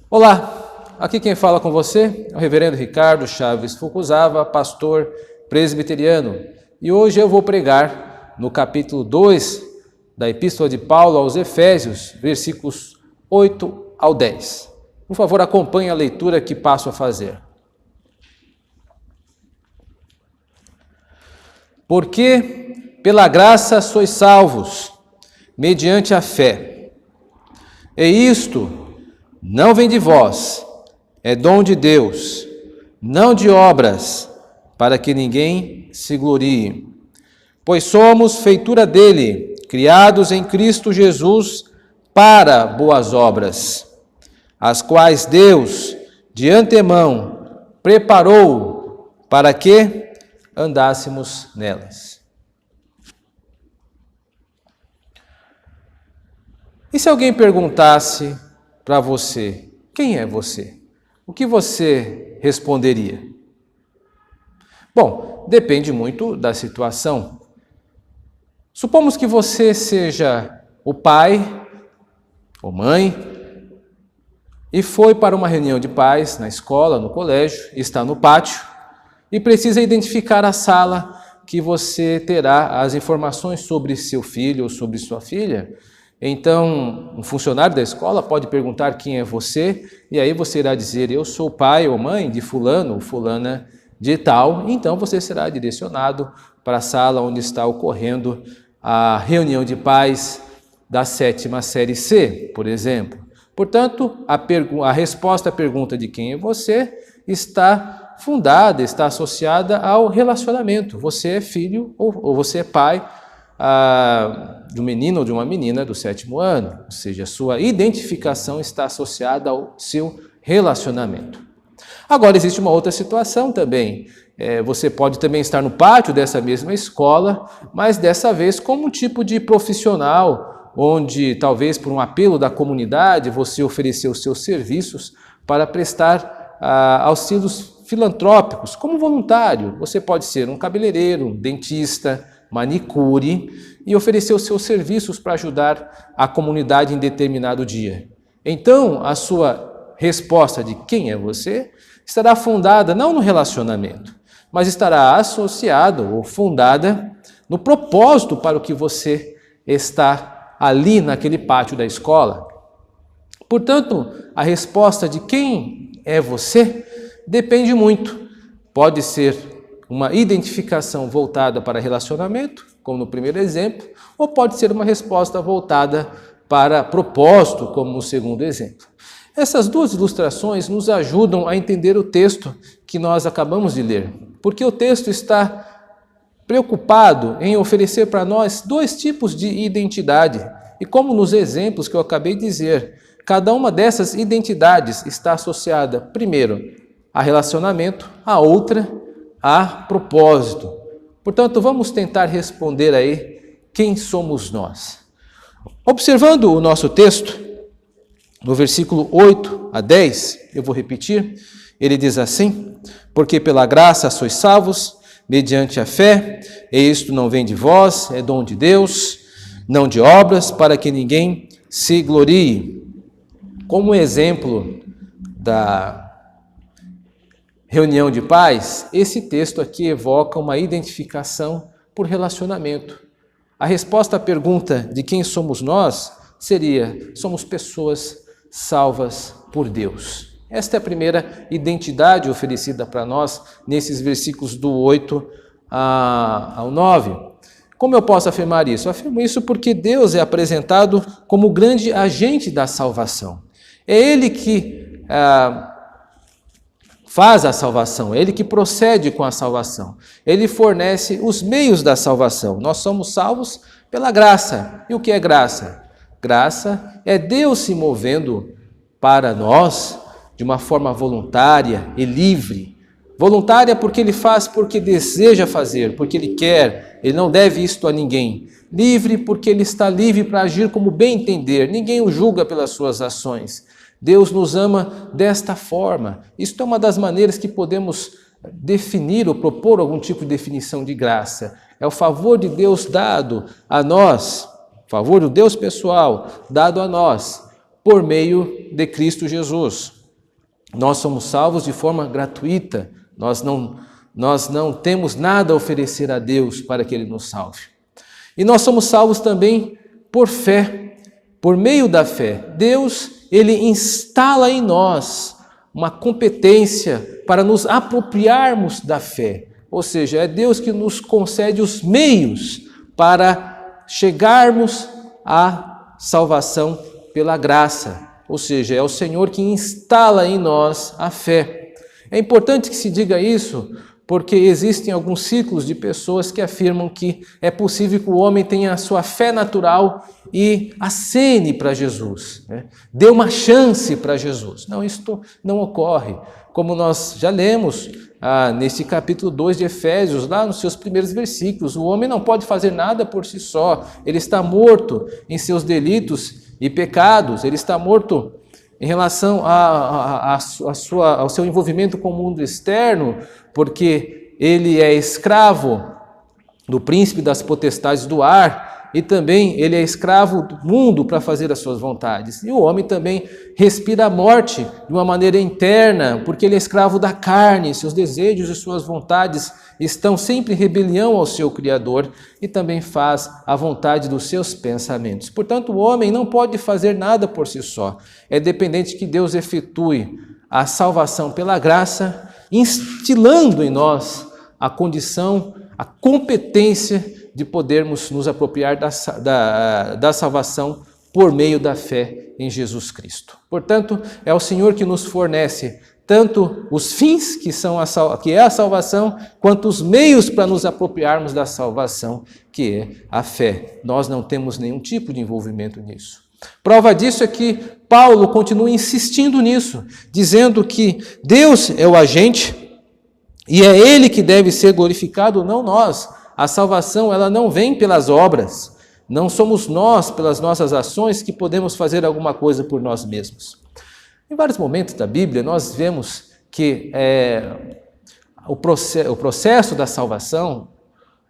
Olá, aqui quem fala com você é o reverendo Ricardo Chaves Fukuzawa, pastor presbiteriano. E hoje eu vou pregar no capítulo 2 da Epístola de Paulo aos Efésios, versículos 8 ao 10. Por favor, acompanhe a leitura que passo a fazer. Porque pela graça sois salvos, mediante a fé. E isto não vem de vós, é dom de Deus, não de obras, para que ninguém se glorie. Pois somos feitura dele, criados em Cristo Jesus para boas obras, as quais Deus de antemão preparou para que andássemos nelas. E se alguém perguntasse para você, quem é você? O que você responderia? Bom, depende muito da situação. Supomos que você seja o pai ou mãe e foi para uma reunião de pais na escola, no colégio, está no pátio e precisa identificar a sala que você terá as informações sobre seu filho ou sobre sua filha. Então, um funcionário da escola pode perguntar quem é você, e aí você irá dizer, eu sou pai ou mãe de fulano ou fulana de tal. Então você será direcionado para a sala onde está ocorrendo a reunião de pais da 7ª série C, por exemplo. Portanto, a resposta à pergunta de quem é você está fundada, está associada ao relacionamento. Você é filho ou você é pai de um menino ou de uma menina do 7º ano, ou seja, a sua identificação está associada ao seu relacionamento. Agora, existe uma outra situação também. Você pode também estar no pátio dessa mesma escola, mas dessa vez como um tipo de profissional, onde talvez por um apelo da comunidade você ofereceu os seus serviços para prestar auxílios filantrópicos, como voluntário. Você pode ser um cabeleireiro, um dentista, manicure e oferecer os seus serviços para ajudar a comunidade em determinado dia. Então, a sua resposta de quem é você estará fundada não no relacionamento, mas estará associada ou fundada no propósito para o que você está ali naquele pátio da escola. Portanto, a resposta de quem é você depende muito. Pode ser uma identificação voltada para relacionamento, como no primeiro exemplo, ou pode ser uma resposta voltada para propósito, como no segundo exemplo. Essas duas ilustrações nos ajudam a entender o texto que nós acabamos de ler, porque o texto está preocupado em oferecer para nós dois tipos de identidade. E como nos exemplos que eu acabei de dizer, cada uma dessas identidades está associada, primeiro, a relacionamento, a outra, a propósito. Portanto, vamos tentar responder aí quem somos nós. Observando o nosso texto, no versículo 8 a 10, eu vou repetir, ele diz assim, porque pela graça sois salvos, mediante a fé, e isto não vem de vós, é dom de Deus, não de obras, para que ninguém se glorie. Como exemplo da reunião de pais, esse texto aqui evoca uma identificação por relacionamento. A resposta à pergunta de quem somos nós seria, somos pessoas salvas por Deus. Esta é a primeira identidade oferecida para nós nesses versículos do 8 ao 9. Como eu posso afirmar isso? Eu afirmo isso porque Deus é apresentado como o grande agente da salvação. É Ele que faz a salvação, é Ele que procede com a salvação. Ele fornece os meios da salvação. Nós somos salvos pela graça. E o que é graça? Graça é Deus se movendo para nós de uma forma voluntária e livre. Voluntária porque Ele faz porque deseja fazer, porque Ele quer, Ele não deve isto a ninguém. Livre porque Ele está livre para agir como bem entender, ninguém o julga pelas suas ações. Deus nos ama desta forma. Isto é uma das maneiras que podemos definir ou propor algum tipo de definição de graça. É o favor de Deus dado a nós, favor do Deus pessoal dado a nós, por meio de Cristo Jesus. Nós somos salvos de forma gratuita. Nós não temos nada a oferecer a Deus para que Ele nos salve. E nós somos salvos também por fé, por meio da fé. Deus, Ele instala em nós uma competência para nos apropriarmos da fé. Ou seja, é Deus que nos concede os meios para chegarmos à salvação pela graça. Ou seja, é o Senhor que instala em nós a fé. É importante que se diga isso, porque existem alguns círculos de pessoas que afirmam que é possível que o homem tenha a sua fé natural e acene para Jesus, né? Dê uma chance para Jesus. Não, isso não ocorre. Como nós já lemos nesse capítulo 2 de Efésios, lá nos seus primeiros versículos, o homem não pode fazer nada por si só. Ele está morto em seus delitos e pecados, ele está morto em relação ao seu envolvimento com o mundo externo, porque ele é escravo do príncipe das potestades do ar, e também ele é escravo do mundo para fazer as suas vontades. E o homem também respira a morte de uma maneira interna, porque ele é escravo da carne, seus desejos e suas vontades estão sempre em rebelião ao seu Criador e também faz a vontade dos seus pensamentos. Portanto, o homem não pode fazer nada por si só. É dependente que Deus efetue a salvação pela graça, instilando em nós a condição, a competência de podermos nos apropriar da salvação por meio da fé em Jesus Cristo. Portanto, é o Senhor que nos fornece tanto os fins, que é a salvação, quanto os meios para nos apropriarmos da salvação, que é a fé. Nós não temos nenhum tipo de envolvimento nisso. Prova disso é que Paulo continua insistindo nisso, dizendo que Deus é o agente e é Ele que deve ser glorificado, não nós. A salvação, ela não vem pelas obras. Não somos nós, pelas nossas ações, que podemos fazer alguma coisa por nós mesmos. Em vários momentos da Bíblia, nós vemos que o processo da salvação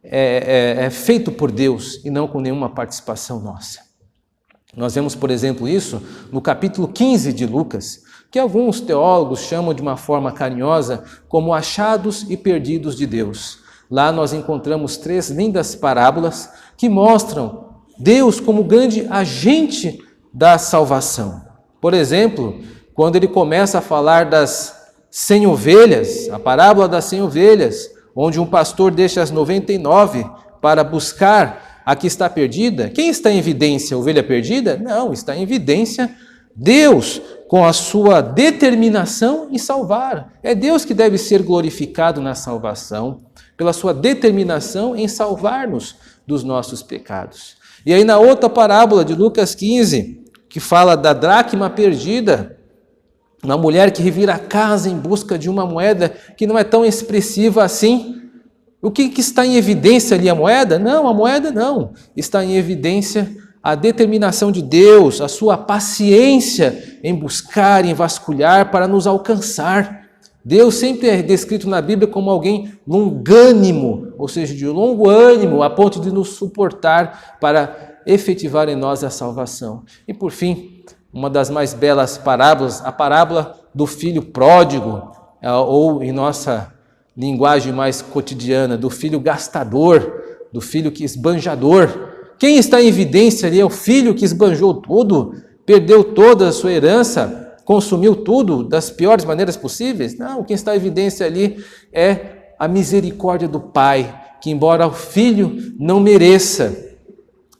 é feito por Deus e não com nenhuma participação nossa. Nós vemos, por exemplo, isso no capítulo 15 de Lucas, que alguns teólogos chamam de uma forma carinhosa como achados e perdidos de Deus. Lá nós encontramos 3 lindas parábolas que mostram Deus como grande agente da salvação. Por exemplo, quando ele começa a falar das 100 ovelhas, a parábola das 100 ovelhas, onde um pastor deixa as 99 para buscar a que está perdida. Quem está em evidência? A ovelha perdida? Não, está em evidência Deus, com a sua determinação em salvar. É Deus que deve ser glorificado na salvação, pela sua determinação em salvar-nos dos nossos pecados. E aí na outra parábola de Lucas 15, que fala da dracma perdida, uma mulher que revira a casa em busca de uma moeda que não é tão expressiva assim. O que está em evidência ali? A moeda? Não, a moeda não. Está em evidência a determinação de Deus, a sua paciência em buscar, em vasculhar para nos alcançar. Deus sempre é descrito na Bíblia como alguém longânimo, ou seja, de longo ânimo, a ponto de nos suportar para efetivar em nós a salvação. E por fim, uma das mais belas parábolas, a parábola do filho pródigo, ou em nossa linguagem mais cotidiana, do filho gastador, do filho que esbanjador. Quem está em evidência ali é o filho que esbanjou tudo, perdeu toda a sua herança, consumiu tudo das piores maneiras possíveis? Não, quem está em evidência ali é a misericórdia do pai, que embora o filho não mereça,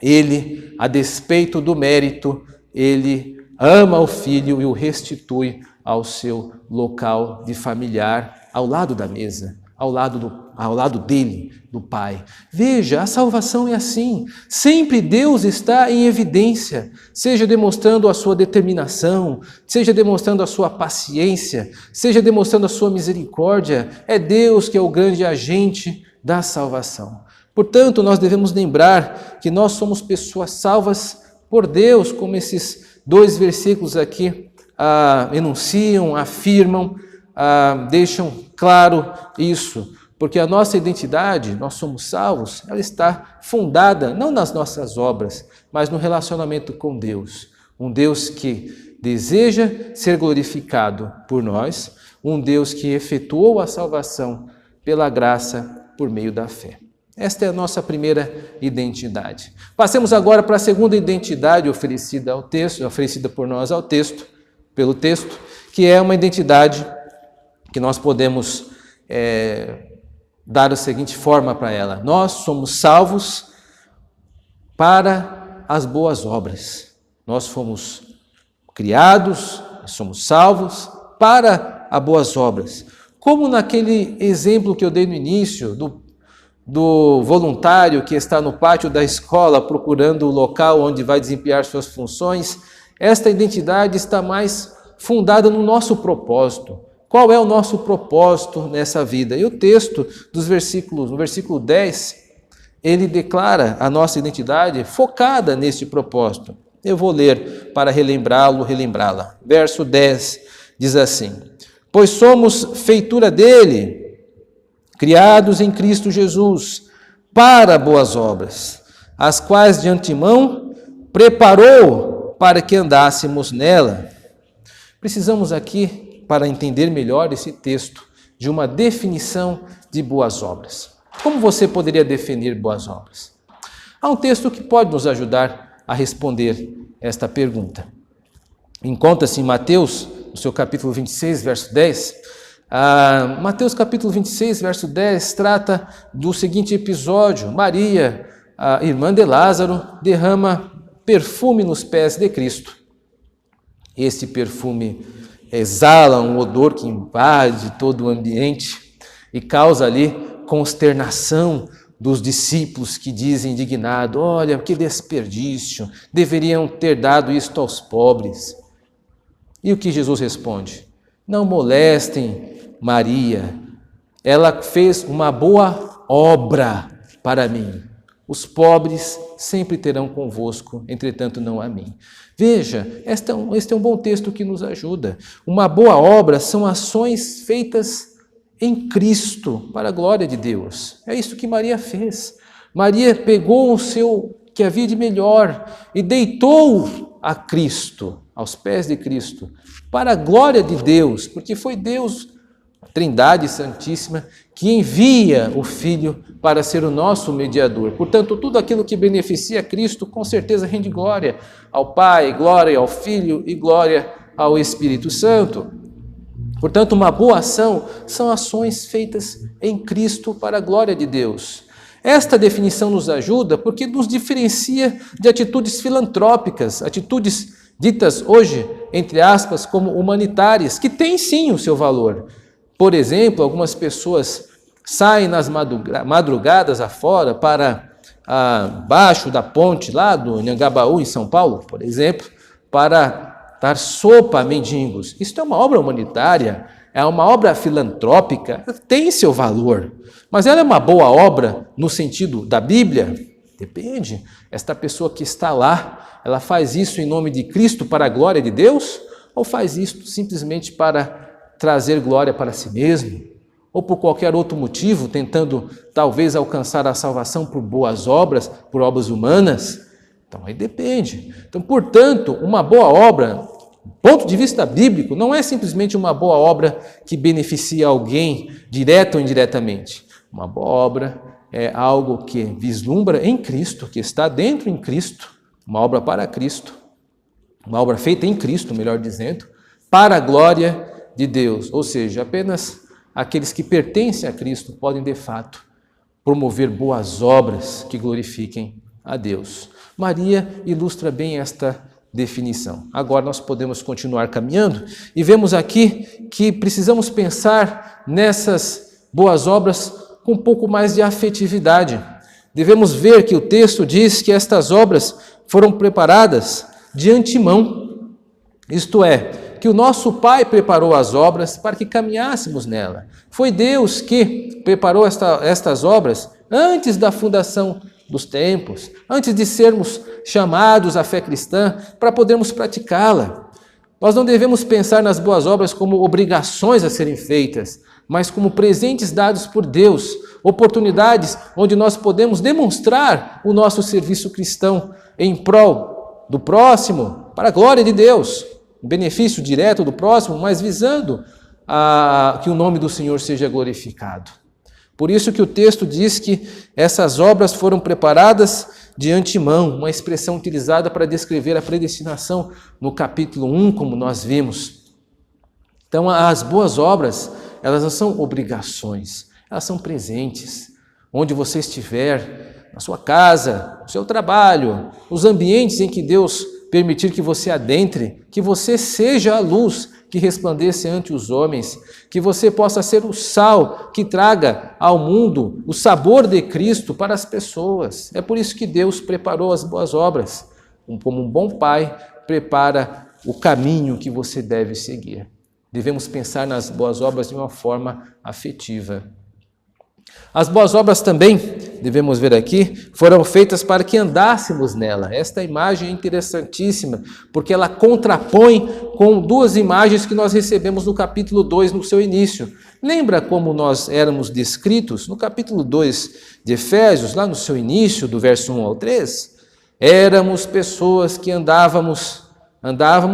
ele, a despeito do mérito, ele ama o filho e o restitui ao seu local de familiar, ao lado da mesa, ao lado dele, do Pai. Veja, a salvação é assim. Sempre Deus está em evidência, seja demonstrando a sua determinação, seja demonstrando a sua paciência, seja demonstrando a sua misericórdia. É Deus que é o grande agente da salvação. Portanto, nós devemos lembrar que nós somos pessoas salvas por Deus, como esses 2 versículos aqui enunciam, afirmam, deixam claro isso, porque a nossa identidade, nós somos salvos, ela está fundada não nas nossas obras, mas no relacionamento com Deus, um Deus que deseja ser glorificado por nós, um Deus que efetuou a salvação pela graça por meio da fé. Esta é a nossa primeira identidade. Passemos agora para a segunda identidade oferecida por nós pelo texto, que é uma identidade que nós podemos dar a seguinte forma para ela: nós somos salvos para as boas obras. Nós fomos criados, somos salvos para as boas obras. Como naquele exemplo que eu dei no início, do voluntário que está no pátio da escola procurando o local onde vai desempenhar suas funções, esta identidade está mais fundada no nosso propósito. Qual é o nosso propósito nessa vida? E o texto no versículo 10, ele declara a nossa identidade focada neste propósito. Eu vou ler para relembrá-la. Verso 10 diz assim: pois somos feitura dele, criados em Cristo Jesus, para boas obras, as quais de antemão preparou para que andássemos nela. Precisamos aqui, para entender melhor esse texto, de uma definição de boas obras. Como você poderia definir boas obras? Há um texto que pode nos ajudar a responder esta pergunta. Encontra-se em Mateus, no seu capítulo 26, verso 10. Mateus capítulo 26, verso 10, trata do seguinte episódio: Maria, a irmã de Lázaro, derrama perfume nos pés de Cristo. Esse perfume exala um odor que invade todo o ambiente e causa ali consternação dos discípulos, que dizem indignados: olha, que desperdício, deveriam ter dado isto aos pobres. E o que Jesus responde? Não molestem Maria, ela fez uma boa obra para mim. Os pobres sempre terão convosco, entretanto não a mim. Veja, este é um bom texto que nos ajuda. Uma boa obra são ações feitas em Cristo, para a glória de Deus. É isso que Maria fez. Maria pegou o seu que havia de melhor e deitou a Cristo, aos pés de Cristo, para a glória de Deus, porque foi Deus, a Trindade Santíssima, que envia o Filho para ser o nosso mediador. Portanto, tudo aquilo que beneficia Cristo, com certeza rende glória ao Pai, glória ao Filho e glória ao Espírito Santo. Portanto, uma boa ação são ações feitas em Cristo para a glória de Deus. Esta definição nos ajuda porque nos diferencia de atitudes filantrópicas, atitudes ditas hoje, entre aspas, como humanitárias, que têm sim o seu valor. Por exemplo, algumas pessoas saem nas madrugadas afora para abaixo da ponte lá do Anhangabaú, em São Paulo, por exemplo, para dar sopa a mendigos. Isso é uma obra humanitária, é uma obra filantrópica, tem seu valor. Mas ela é uma boa obra no sentido da Bíblia? Depende. Esta pessoa que está lá, ela faz isso em nome de Cristo para a glória de Deus? Ou faz isso simplesmente para trazer glória para si mesmo? Ou por qualquer outro motivo, tentando talvez alcançar a salvação por boas obras, por obras humanas? Então aí depende. Então, portanto, uma boa obra, do ponto de vista bíblico, não é simplesmente uma boa obra que beneficia alguém direta ou indiretamente. Uma boa obra é algo que vislumbra em Cristo, que está dentro em Cristo, uma obra para Cristo, uma obra feita em Cristo, melhor dizendo, para a glória de Deus. Ou seja, apenas aqueles que pertencem a Cristo podem, de fato, promover boas obras que glorifiquem a Deus. Maria ilustra bem esta definição. Agora nós podemos continuar caminhando e vemos aqui que precisamos pensar nessas boas obras com um pouco mais de afetividade. Devemos ver que o texto diz que estas obras foram preparadas de antemão. Isto é, que o nosso Pai preparou as obras para que caminhássemos nela. Foi Deus que preparou estas obras antes da fundação dos tempos, antes de sermos chamados à fé cristã, para podermos praticá-la. Nós não devemos pensar nas boas obras como obrigações a serem feitas, mas como presentes dados por Deus, oportunidades onde nós podemos demonstrar o nosso serviço cristão em prol do próximo, para a glória de Deus. um benefício direto do próximo, mas visando que o nome do Senhor seja glorificado. Por isso que o texto diz que essas obras foram preparadas de antemão, uma expressão utilizada para descrever a predestinação no capítulo 1, como nós vimos. Então, as boas obras, elas não são obrigações, elas são presentes. Onde você estiver, na sua casa, no seu trabalho, nos ambientes em que Deus permitir que você adentre, que você seja a luz que resplandeça ante os homens, que você possa ser o sal que traga ao mundo o sabor de Cristo para as pessoas. É por isso que Deus preparou as boas obras. Como um bom pai, prepara o caminho que você deve seguir. Devemos pensar nas boas obras de uma forma afetiva. As boas obras também, devemos ver aqui, foram feitas para que andássemos nela. Esta imagem é interessantíssima, porque ela contrapõe com duas imagens que nós recebemos no capítulo 2, no seu início. Lembra como nós éramos descritos? No capítulo 2 de Efésios, lá no seu início, do verso 1 ao 3, éramos pessoas que andávamos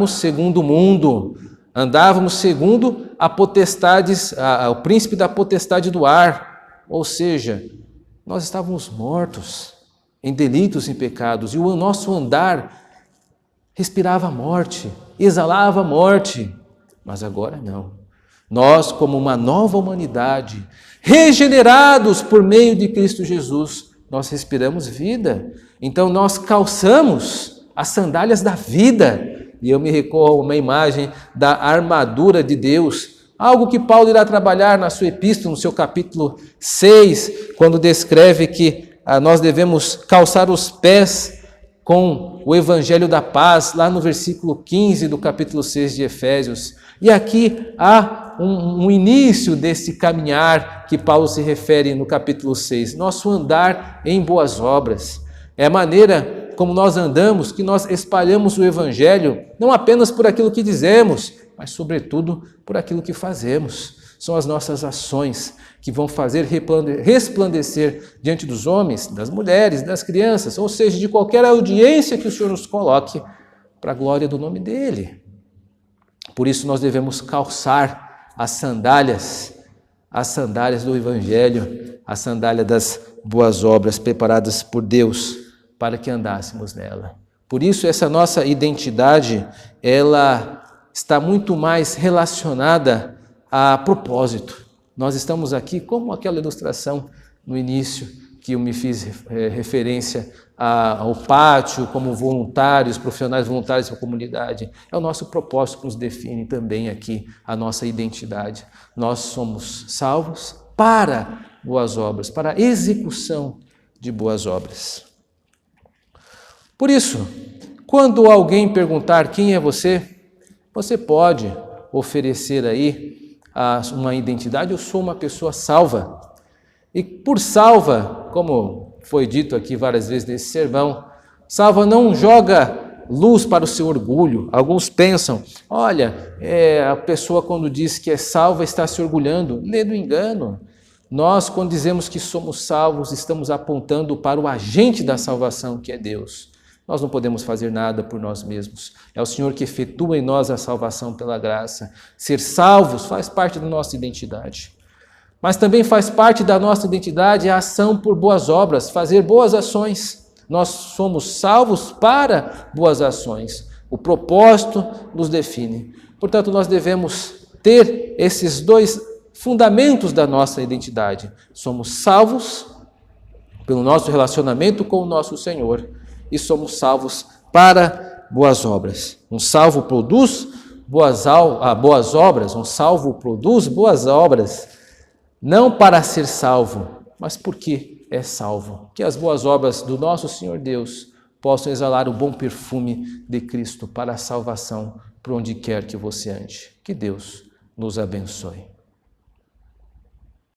segundo o mundo, andávamos segundo o príncipe da potestade do ar. Ou seja, nós estávamos mortos em delitos e pecados, e o nosso andar respirava a morte, exalava a morte. Mas agora não. Nós, como uma nova humanidade, regenerados por meio de Cristo Jesus, nós respiramos vida. Então nós calçamos as sandálias da vida. E eu me recordo a uma imagem da armadura de Deus, algo que Paulo irá trabalhar na sua epístola, no seu capítulo 6, quando descreve que nós devemos calçar os pés com o evangelho da paz, lá no versículo 15 do capítulo 6 de Efésios. E aqui há um início desse caminhar que Paulo se refere no capítulo 6, nosso andar em boas obras. É a maneira como nós andamos, que nós espalhamos o evangelho, não apenas por aquilo que dizemos, mas sobretudo por aquilo que fazemos. São as nossas ações que vão fazer resplandecer diante dos homens, das mulheres, das crianças, ou seja, de qualquer audiência que o Senhor nos coloque, para a glória do nome dEle. Por isso nós devemos calçar as sandálias do Evangelho, a sandália das boas obras preparadas por Deus para que andássemos nela. Por isso essa nossa identidade, ela está muito mais relacionada a propósito. Nós estamos aqui como aquela ilustração no início que eu me fiz referência ao pátio, como voluntários, profissionais voluntários da comunidade. É o nosso propósito que nos define também aqui a nossa identidade. Nós somos salvos para boas obras, para a execução de boas obras. Por isso, quando alguém perguntar quem é você, você pode oferecer aí uma identidade. Eu sou uma pessoa salva. E por salva, como foi dito aqui várias vezes nesse sermão, salva não joga luz para o seu orgulho. Alguns pensam, olha, a pessoa quando diz que é salva está se orgulhando. Lê do engano. Nós, quando dizemos que somos salvos, estamos apontando para o agente da salvação, que é Deus. Nós não podemos fazer nada por nós mesmos. É o Senhor que efetua em nós a salvação pela graça. Ser salvos faz parte da nossa identidade. Mas também faz parte da nossa identidade a ação por boas obras, fazer boas ações. Nós somos salvos para boas ações. O propósito nos define. Portanto, nós devemos ter esses dois fundamentos da nossa identidade. Somos salvos pelo nosso relacionamento com o nosso Senhor. E somos salvos para boas obras. Um salvo produz boas obras, um salvo produz boas obras, não para ser salvo, mas porque é salvo. Que as boas obras do nosso Senhor Deus possam exalar o bom perfume de Cristo para a salvação, por onde quer que você ande. Que Deus nos abençoe.